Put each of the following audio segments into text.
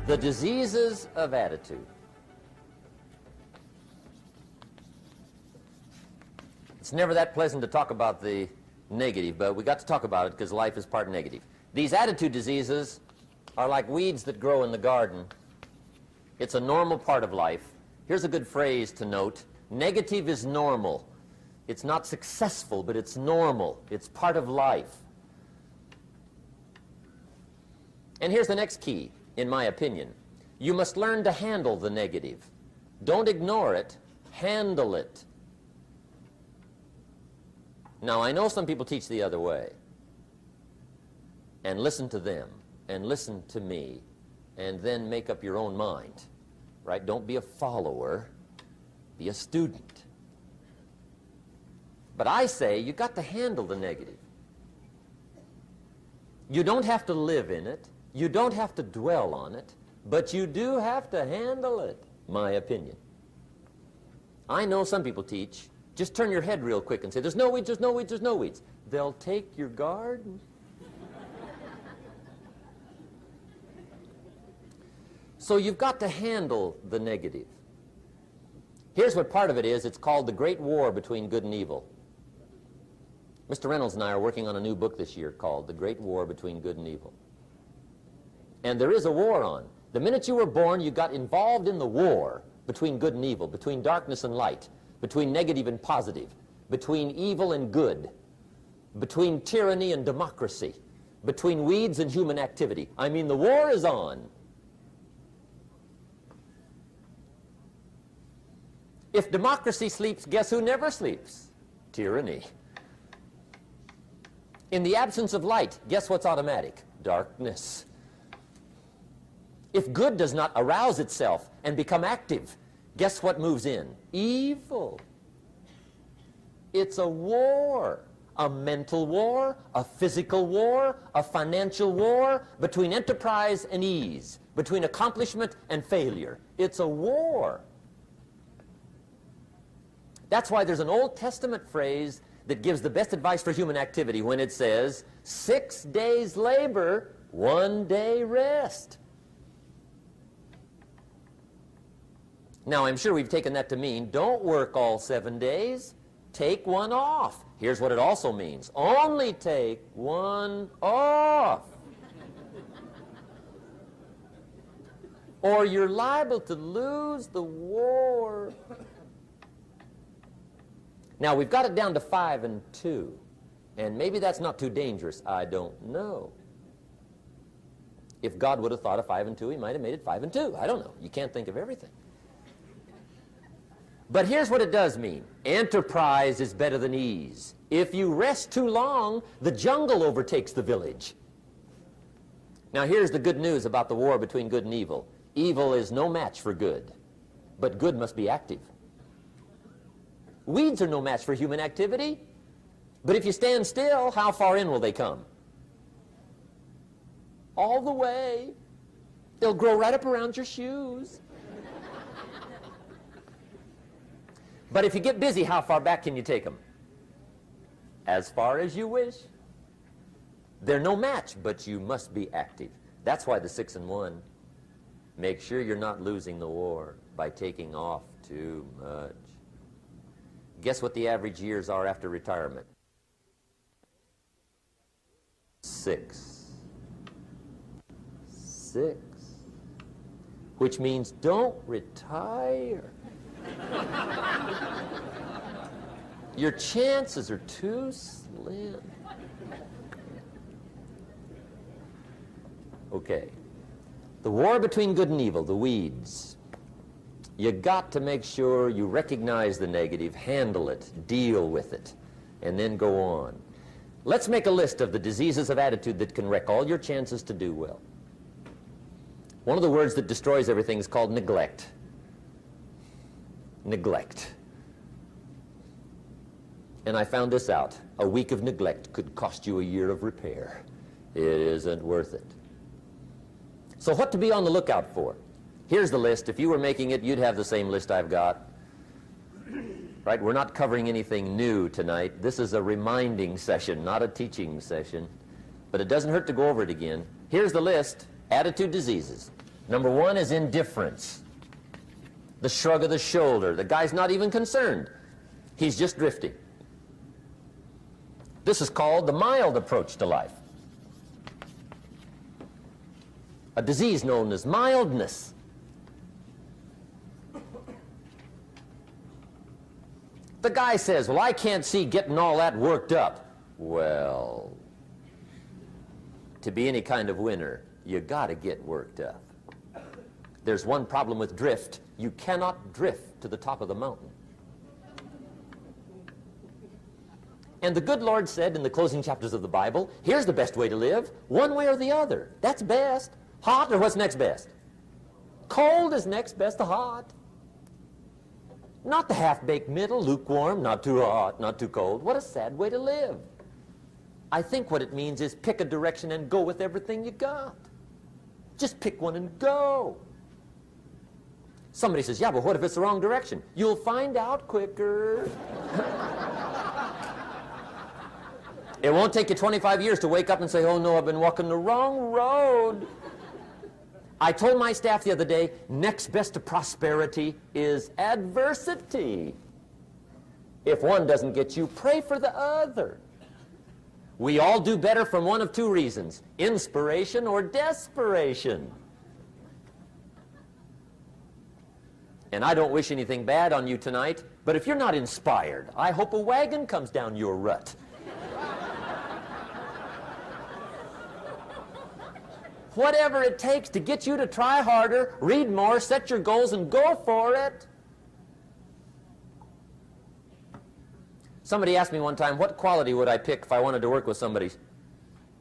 The diseases of attitude. It's never that pleasant to talk about the negative, but we got to talk about it because life is part negative. These attitude diseases are like weeds that grow in the garden. It's a normal part of life. Here's a good phrase to note. Negative is normal. It's not successful, but it's normal. It's part of life. And here's the next key, in my opinion. You must learn to handle the negative. Don't ignore it. Handle it. Now, I know some people teach the other way. And listen to them, and listen to me, and then make up your own mind. Right? Don't be a follower. Be a student. But I say you got to handle the negative. You don't have to live in it. You don't have to dwell on it. But you do have to handle it, my opinion. I know some people teach, just turn your head real quick and say, there's no weeds, there's no weeds, there's no weeds. They'll take your garden. So you've got to handle the negative. Here's what part of it is. It's called the Great War Between Good and Evil. Mr. Reynolds and I are working on a new book this year called The Great War Between Good and Evil. And there is a war on. The minute you were born, you got involved in the war between good and evil, between darkness and light, between negative and positive, between evil and good, between tyranny and democracy, between weeds and human activity. I mean, the war is on. If democracy sleeps, guess who never sleeps? Tyranny. In the absence of light, guess what's automatic? Darkness. If good does not arouse itself and become active, guess what moves in? Evil. It's a war. A mental war, a physical war, a financial war, between enterprise and ease, between accomplishment and failure. It's a war. That's why there's an Old Testament phrase that gives the best advice for human activity when it says, 6 days labor, 1 day rest. Now, I'm sure we've taken that to mean, don't work all 7 days, take one off. Here's what it also means, only take one off. Or you're liable to lose the war. Now, we've got it down to 5 and 2, and maybe that's not too dangerous. I don't know. If God would have thought of 5 and 2, he might have made it 5 and 2. I don't know. You can't think of everything. But here's what it does mean. Enterprise is better than ease. If you rest too long, the jungle overtakes the village. Now, here's the good news about the war between good and evil. Evil is no match for good, but good must be active. Weeds are no match for human activity, but if you stand still, how far in will they come? All the way. They'll grow right up around your shoes. But if you get busy, how far back can you take them? As far as you wish. They're no match, but you must be active. That's why the 6 and 1. Make sure you're not losing the war by taking off too much. Guess what the average years are after retirement? 6. 6. Which means don't retire. Your chances are too slim. Okay. The war between good and evil, the weeds. You got to make sure you recognize the negative, handle it, deal with it, and then go on. Let's make a list of the diseases of attitude that can wreck all your chances to do well. One of the words that destroys everything is called neglect. Neglect. And I found this out. A week of neglect could cost you a year of repair. It isn't worth it. So what to be on the lookout for? Here's the list. If you were making it, you'd have the same list I've got. Right? We're not covering anything new tonight. This is a reminding session, not a teaching session. But it doesn't hurt to go over it again. Here's the list. Attitude diseases. Number one is indifference. The shrug of the shoulder. The guy's not even concerned. He's just drifting. This is called the mild approach to life. A disease known as mildness. The guy says, well, I can't see getting all that worked up. Well, to be any kind of winner, you got to get worked up. There's one problem with drift. You cannot drift to the top of the mountain. And the good Lord said in the closing chapters of the Bible, here's the best way to live, one way or the other. That's best. Hot or what's next best? Cold is next best to hot. Not the half-baked middle, lukewarm, not too hot, not too cold. What a sad way to live. I think what it means is pick a direction and go with everything you got. Just pick one and go. Somebody says, yeah, but what if it's the wrong direction? You'll find out quicker. It won't take you 25 years to wake up and say, oh no, I've been walking the wrong road. I told my staff the other day, next best to prosperity is adversity. If one doesn't get you, pray for the other. We all do better from one of two reasons, inspiration or desperation. And I don't wish anything bad on you tonight, but if you're not inspired, I hope a wagon comes down your rut. Whatever it takes to get you to try harder, read more, set your goals, and go for it. Somebody asked me one time, what quality would I pick if I wanted to work with somebody?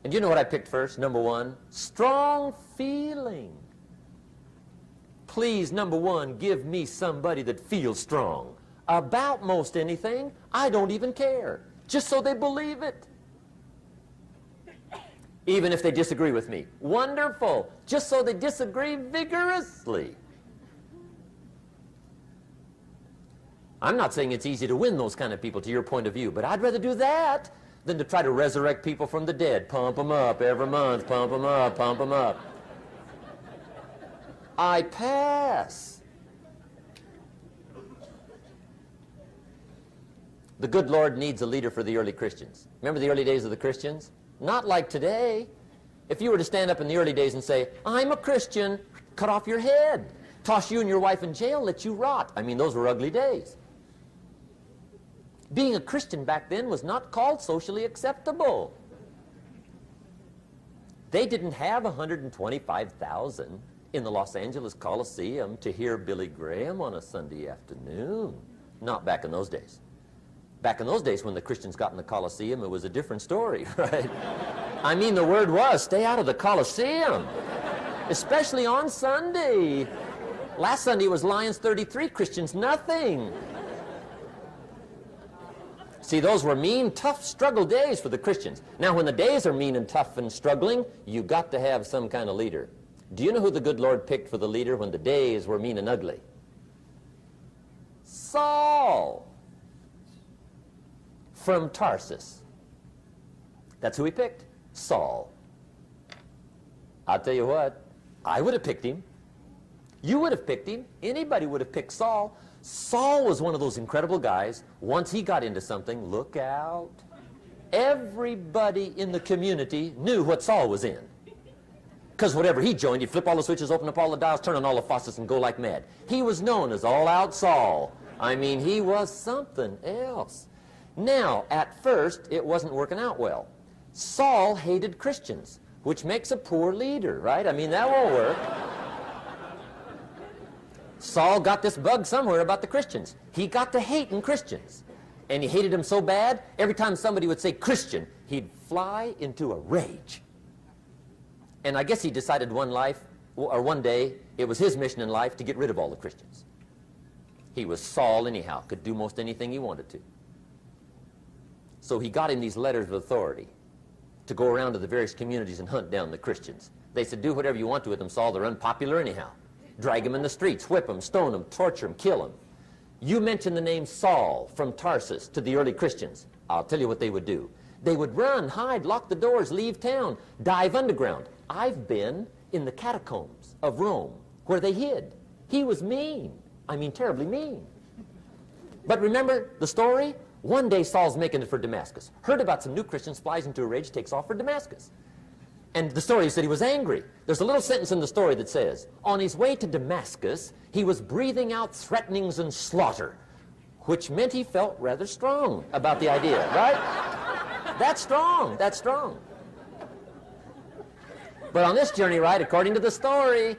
And you know what I picked first? Number one, strong feeling. Please, number one, give me somebody that feels strong. About most anything, I don't even care. Just so they believe it. Even if they disagree with me. Wonderful. Just so they disagree vigorously. I'm not saying it's easy to win those kind of people to your point of view, but I'd rather do that than to try to resurrect people from the dead. Pump them up every month, pump them up, pump them up. I pass. The good Lord needs a leader for the early Christians. Remember the early days of the Christians? Not like today. If you were to stand up in the early days and say, I'm a Christian, cut off your head, toss you and your wife in jail, let you rot. I mean, those were ugly days. Being a Christian back then was not called socially acceptable. They didn't have 125,000 in the Los Angeles Coliseum to hear Billy Graham on a Sunday afternoon. Not back in those days. Back in those days when the Christians got in the Coliseum, it was a different story, right? I mean, the word was, stay out of the Coliseum, especially on Sunday. Last Sunday was Lions 33, Christians nothing. See, those were mean, tough struggle days for the Christians. Now, when the days are mean and tough and struggling, you got to have some kind of leader. Do you know who the good Lord picked for the leader when the days were mean and ugly? Saul. From Tarsus. That's who he picked, Saul. I'll tell you what, I would have picked him. You would have picked him. Anybody would have picked Saul. Saul was one of those incredible guys. Once he got into something, look out. Everybody in the community knew what Saul was in. Because whatever he joined, he'd flip all the switches, open up all the dials, turn on all the faucets, and go like mad. He was known as All-Out Saul. I mean, he was something else. Now, at first, it wasn't working out well. Saul hated Christians, which makes a poor leader, right? I mean, that won't work. Saul got this bug somewhere about the Christians. He got to hating Christians. And he hated them so bad, every time somebody would say Christian, he'd fly into a rage. And I guess he decided one day, it was his mission in life to get rid of all the Christians. He was Saul anyhow, could do most anything he wanted to. So he got him these letters of authority to go around to the various communities and hunt down the Christians. They said, do whatever you want to with them, Saul. They're unpopular anyhow. Drag them in the streets, whip them, stone them, torture them, kill them. You mention the name Saul from Tarsus to the early Christians. I'll tell you what they would do. They would run, hide, lock the doors, leave town, dive underground. I've been in the catacombs of Rome, where they hid. He was mean. I mean, terribly mean. But remember the story? One day Saul's making it for Damascus. Heard about some new Christians, flies into a rage, takes off for Damascus. And the story said he was angry. There's a little sentence in the story that says, on his way to Damascus, he was breathing out threatenings and slaughter, which meant he felt rather strong about the idea, right? That's strong. That's strong. But on this journey, right, according to the story,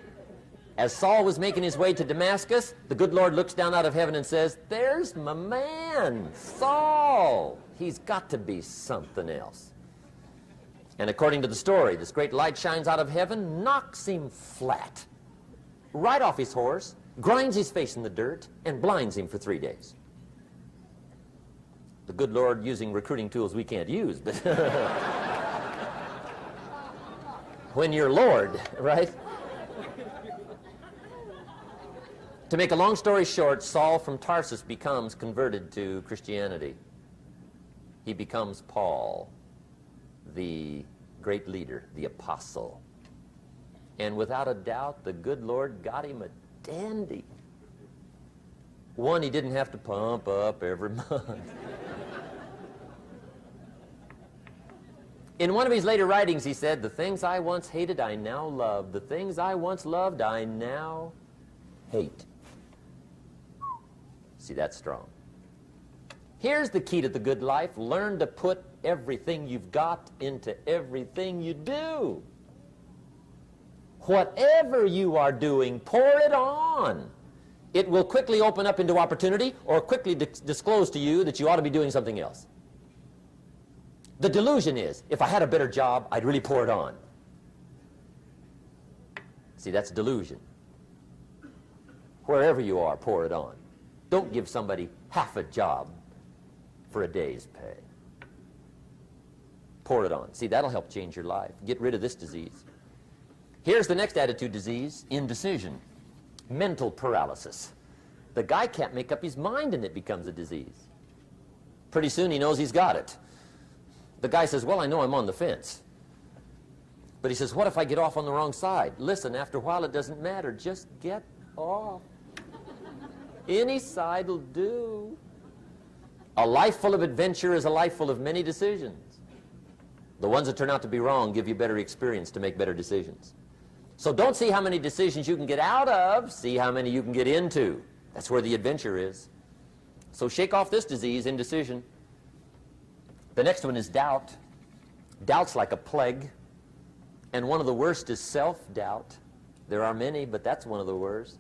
as Saul was making his way to Damascus, the good Lord looks down out of heaven and says, there's my man, Saul. He's got to be something else. And according to the story, this great light shines out of heaven, knocks him flat, right off his horse, grinds his face in the dirt, and blinds him for 3 days. The good Lord using recruiting tools we can't use, but when you're Lord, right? To make a long story short, Saul from Tarsus becomes converted to Christianity. He becomes Paul, the great leader, the apostle. And without a doubt, the good Lord got him a dandy. One he didn't have to pump up every month. In one of his later writings, he said, the things I once hated, I now love. The things I once loved, I now hate. See, that's strong. Here's the key to the good life. Learn to put everything you've got into everything you do. Whatever you are doing, pour it on. It will quickly open up into opportunity or quickly disclose to you that you ought to be doing something else. The delusion is, if I had a better job, I'd really pour it on. See, that's delusion. Wherever you are, pour it on. Don't give somebody half a job for a day's pay. Pour it on. See, that'll help change your life. Get rid of this disease. Here's the next attitude disease, indecision, mental paralysis. The guy can't make up his mind and it becomes a disease. Pretty soon he knows he's got it. The guy says, well, I know I'm on the fence. But he says, what if I get off on the wrong side? Listen, after a while it doesn't matter. Just get off. Any side will do. A life full of adventure is a life full of many decisions. The ones that turn out to be wrong give you better experience to make better decisions. So don't see how many decisions you can get out of, see how many you can get into. That's where the adventure is. So shake off this disease, indecision. The next one is doubt. Doubt's like a plague. And one of the worst is self-doubt. There are many, but that's one of the worst.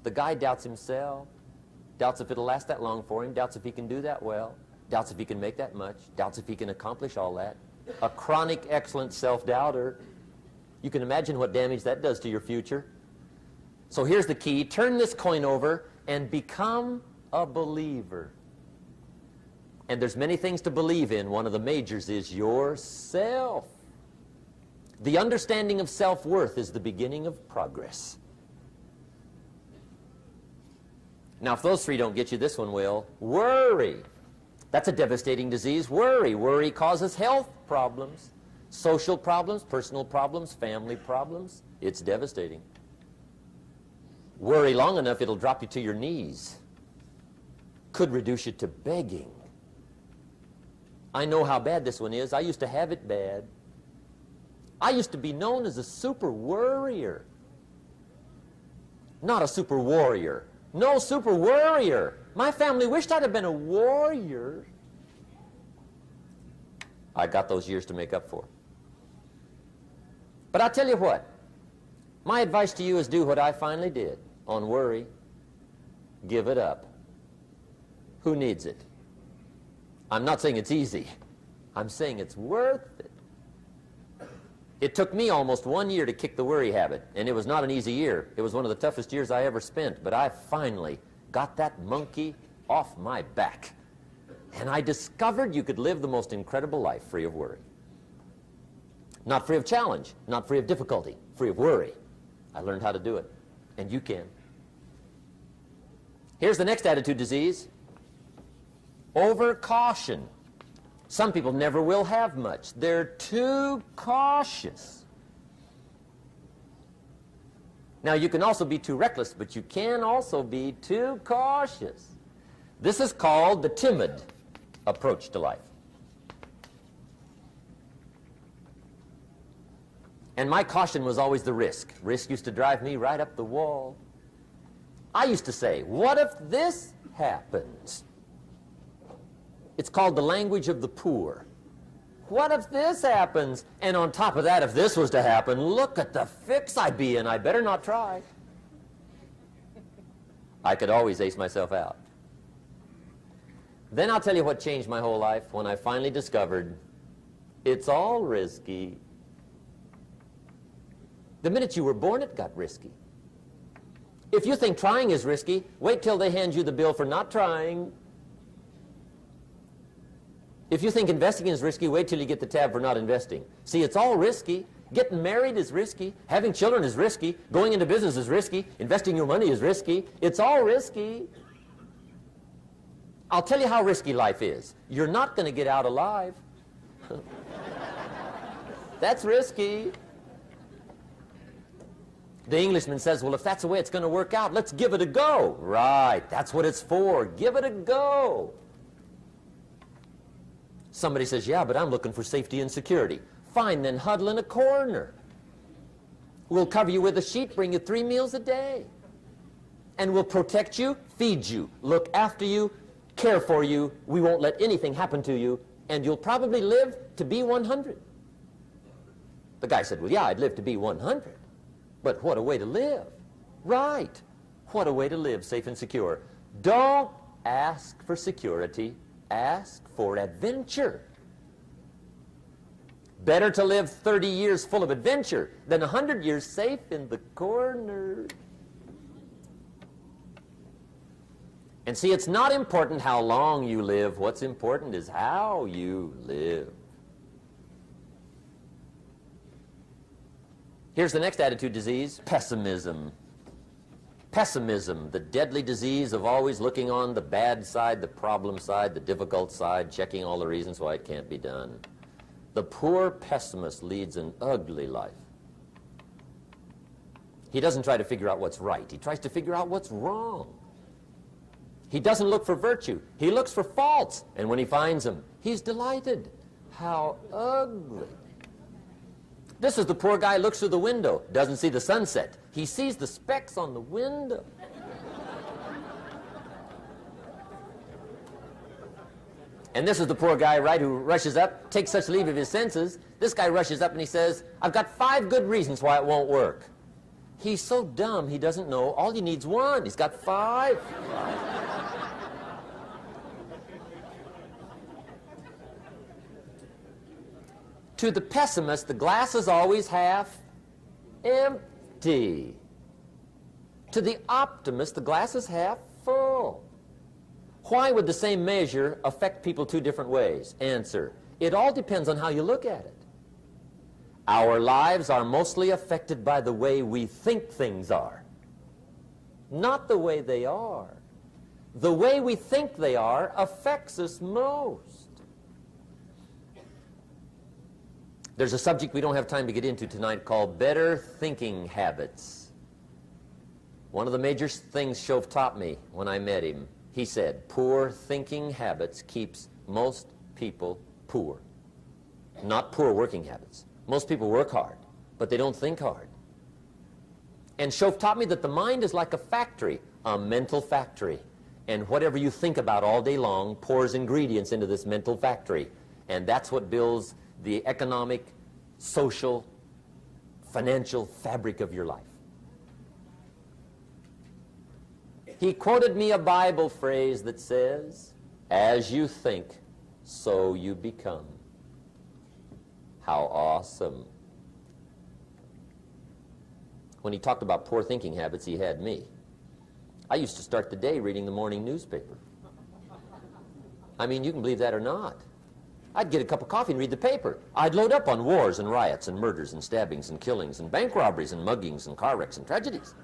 The guy doubts himself. Doubts if it'll last that long for him. Doubts if he can do that well. Doubts if he can make that much. Doubts if he can accomplish all that. A chronic, excellent self-doubter. You can imagine what damage that does to your future. So here's the key. Turn this coin over and become a believer. And there's many things to believe in. One of the majors is yourself. The understanding of self-worth is the beginning of progress. Now, if those three don't get you, this one will. Worry. That's a devastating disease. Worry. Worry causes health problems, social problems, personal problems, family problems. It's devastating. Worry long enough, it'll drop you to your knees. Could reduce you to begging. I know how bad this one is. I used to have it bad. I used to be known as a super worrier. Not a super warrior. No, super worrier. My family wished I'd have been a warrior. I got those years to make up for. But I'll tell you what. My advice to you is do what I finally did on worry. Give it up. Who needs it? I'm not saying it's easy. I'm saying it's worth it. It took me almost 1 year to kick the worry habit, and it was not an easy year. It was one of the toughest years I ever spent, but I finally got that monkey off my back. And I discovered you could live the most incredible life free of worry. Not free of challenge, not free of difficulty, free of worry. I learned how to do it, and you can. Here's the next attitude disease. Overcaution. Some people never will have much. They're too cautious. Now, you can also be too reckless, but you can also be too cautious. This is called the timid approach to life. And my caution was always the risk. Risk used to drive me right up the wall. I used to say, what if this happens? It's called the language of the poor. What if this happens? And on top of that, if this was to happen, look at the fix I'd be in. I better not try. I could always ace myself out. Then I'll tell you what changed my whole life when I finally discovered it's all risky. The minute you were born, it got risky. If you think trying is risky, wait till they hand you the bill for not trying. If you think investing is risky, wait till you get the tab for not investing. See, it's all risky. Getting married is risky. Having children is risky. Going into business is risky. Investing your money is risky. It's all risky. I'll tell you how risky life is. You're not going to get out alive. That's risky. The Englishman says, well, if that's the way it's going to work out, let's give it a go. Right, that's what it's for. Give it a go. Somebody says, yeah, but I'm looking for safety and security. Fine, then huddle in a corner. We'll cover you with a sheet, bring you 3 meals a day. And we'll protect you, feed you, look after you, care for you. We won't let anything happen to you, and you'll probably live to be 100. The guy said, well, yeah, I'd live to be 100. But what a way to live. Right. What a way to live, safe and secure. Don't ask for security. Ask for adventure. Better to live 30 years full of adventure than 100 years safe in the corner. And see, it's not important how long you live. What's important is how you live. Here's the next attitude disease, pessimism. Pessimism, the deadly disease of always looking on the bad side, the problem side, the difficult side, checking all the reasons why it can't be done. The poor pessimist leads an ugly life. He doesn't try to figure out what's right. He tries to figure out what's wrong. He doesn't look for virtue. He looks for faults. And when he finds them, he's delighted. How ugly. This is the poor guy who looks through the window, doesn't see the sunset. He sees the specks on the window. And this is the poor guy, right, who rushes up, takes such leave of his senses. This guy rushes up and he says, I've got 5 good reasons why it won't work. He's so dumb he doesn't know all he needs 1. He's got 5. To the pessimist, the glass is always half empty. To the optimist, the glass is half full. Why would the same measure affect people 2 different ways? Answer, it all depends on how you look at it. Our lives are mostly affected by the way we think things are, not the way they are. The way we think they are affects us most. There's a subject we don't have time to get into tonight called better thinking habits. One of the major things Shove taught me when I met him, he said, poor thinking habits keeps most people poor. Not poor working habits. Most people work hard, but they don't think hard. And Shove taught me that the mind is like a factory, a mental factory. And whatever you think about all day long pours ingredients into this mental factory. And that's what builds the economic, social, financial fabric of your life. He quoted me a Bible phrase that says, as you think, so you become. How awesome. When he talked about poor thinking habits, he had me. I used to start the day reading the morning newspaper. I mean, you can believe that or not. I'd get a cup of coffee and read the paper. I'd load up on wars and riots and murders and stabbings and killings and bank robberies and muggings and car wrecks and tragedies.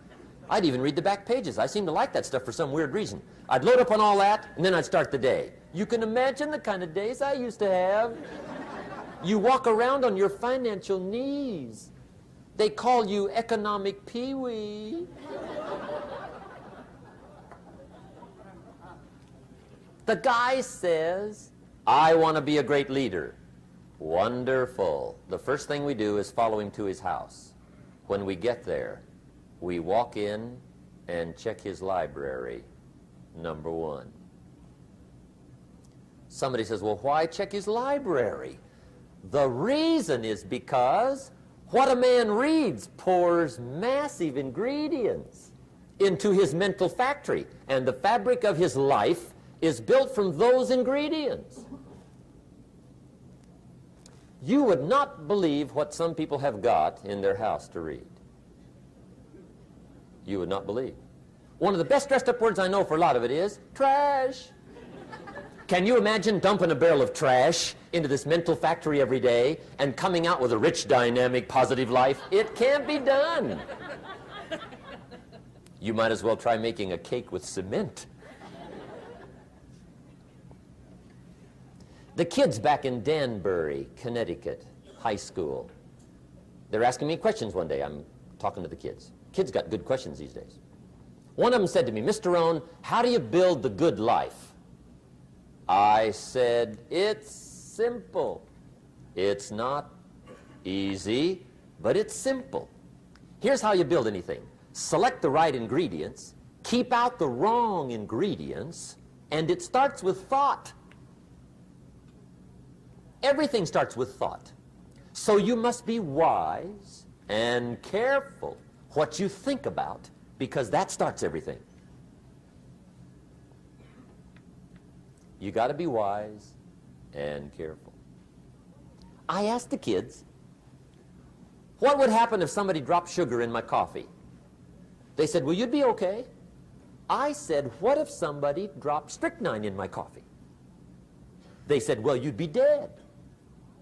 I'd even read the back pages. I seem to like that stuff for some weird reason. I'd load up on all that, and then I'd start the day. You can imagine the kind of days I used to have. You walk around on your financial knees. They call you economic peewee. The guy says, I want to be a great leader. Wonderful. The first thing we do is follow him to his house. When we get there, we walk in and check his library, number one. Somebody says, well, why check his library? The reason is because what a man reads pours massive ingredients into his mental factory, and the fabric of his life is built from those ingredients. You would not believe what some people have got in their house to read. You would not believe. One of the best dressed up words I know for a lot of it is trash. Can you imagine dumping a barrel of trash into this mental factory every day and coming out with a rich, dynamic, positive life? It can't be done. You might as well try making a cake with cement. The kids back in Danbury, Connecticut, high school, they're asking me questions one day. I'm talking to the kids. Kids got good questions these days. One of them said to me, Mr. ROHN, how do you build the good life? I said, it's simple. It's not easy, but it's simple. Here's how you build anything. Select the right ingredients, keep out the wrong ingredients, and it starts with thought. Everything starts with thought. So you must be wise and careful what you think about, because that starts everything. You got to be wise and careful. I asked the kids, what would happen if somebody dropped sugar in my coffee? They said, well, you'd be okay. I said, what if somebody dropped strychnine in my coffee? They said, well, you'd be dead.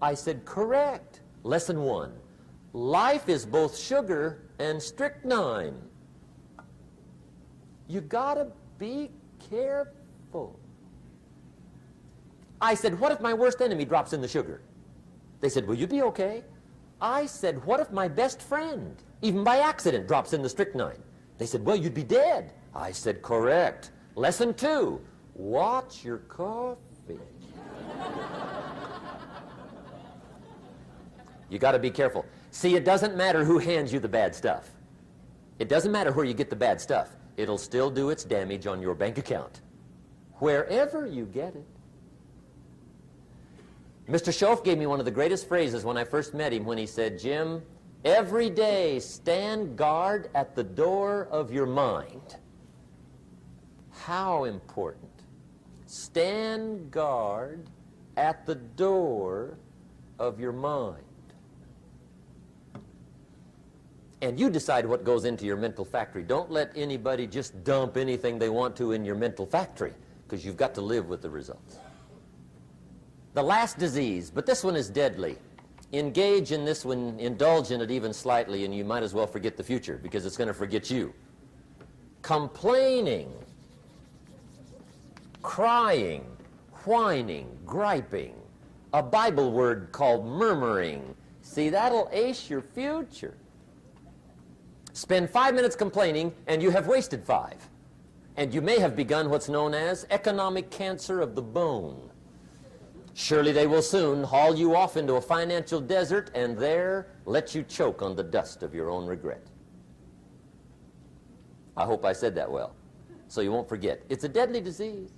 I said, correct. Lesson one, life is both sugar and strychnine. You gotta be careful. I said, what if my worst enemy drops in the sugar? They said, will you be okay? I said, what if my best friend, even by accident, drops in the strychnine? They said, well, you'd be dead. I said, correct. Lesson two, watch your coffee. You got to be careful. See, it doesn't matter who hands you the bad stuff. It doesn't matter where you get the bad stuff. It'll still do its damage on your bank account, wherever you get it. Mr. Schoaf gave me one of the greatest phrases when I first met him when he said, Jim, every day stand guard at the door of your mind. How important. Stand guard at the door of your mind. And you decide what goes into your mental factory. Don't let anybody just dump anything they want to in your mental factory, because you've got to live with the results. The last disease, but this one is deadly. Engage in this one, indulge in it even slightly, and you might as well forget the future, because it's going to forget you. Complaining, crying, whining, griping, a Bible word called murmuring. See, that'll ace your future. Spend 5 minutes complaining, and you have wasted 5. And you may have begun what's known as economic cancer of the bone. Surely they will soon haul you off into a financial desert and there let you choke on the dust of your own regret. I hope I said that well, so you won't forget. It's a deadly disease.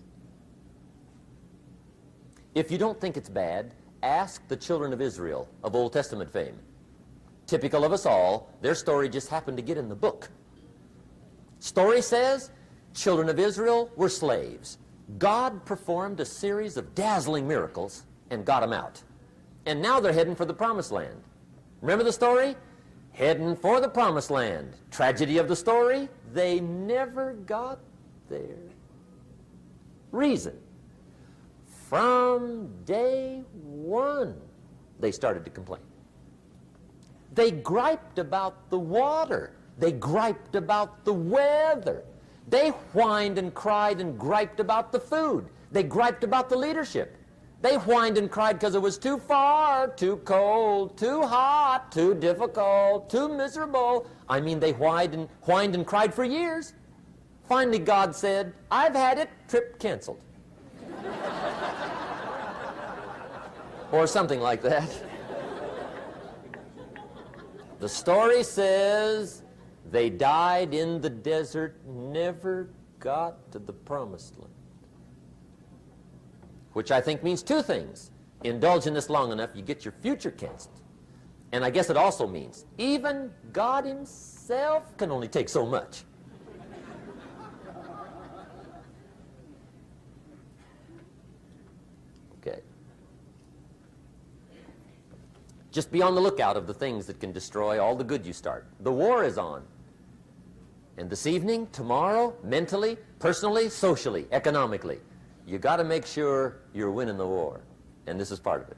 If you don't think it's bad, ask the children of Israel of Old Testament fame. Typical of us all, their story just happened to get in the book. Story says, children of Israel were slaves. God performed a series of dazzling miracles and got them out. And now they're heading for the promised land. Remember the story? Heading for the promised land. Tragedy of the story, they never got there. Reason. From day one, they started to complain. They griped about the water. They griped about the weather. They whined and cried and griped about the food. They griped about the leadership. They whined and cried because it was too far, too cold, too hot, too difficult, too miserable. I mean, they whined and cried for years. Finally, God said, I've had it, trip canceled. Or something like that. The story says they died in the desert, never got to the promised land. Which I think means two things. Indulge in this long enough, you get your future canceled. And I guess it also means even God himself can only take so much. Okay. Just be on the lookout of the things that can destroy all the good you start. The war is on. And this evening, tomorrow, mentally, personally, socially, economically, you got to make sure you're winning the war. And this is part of it.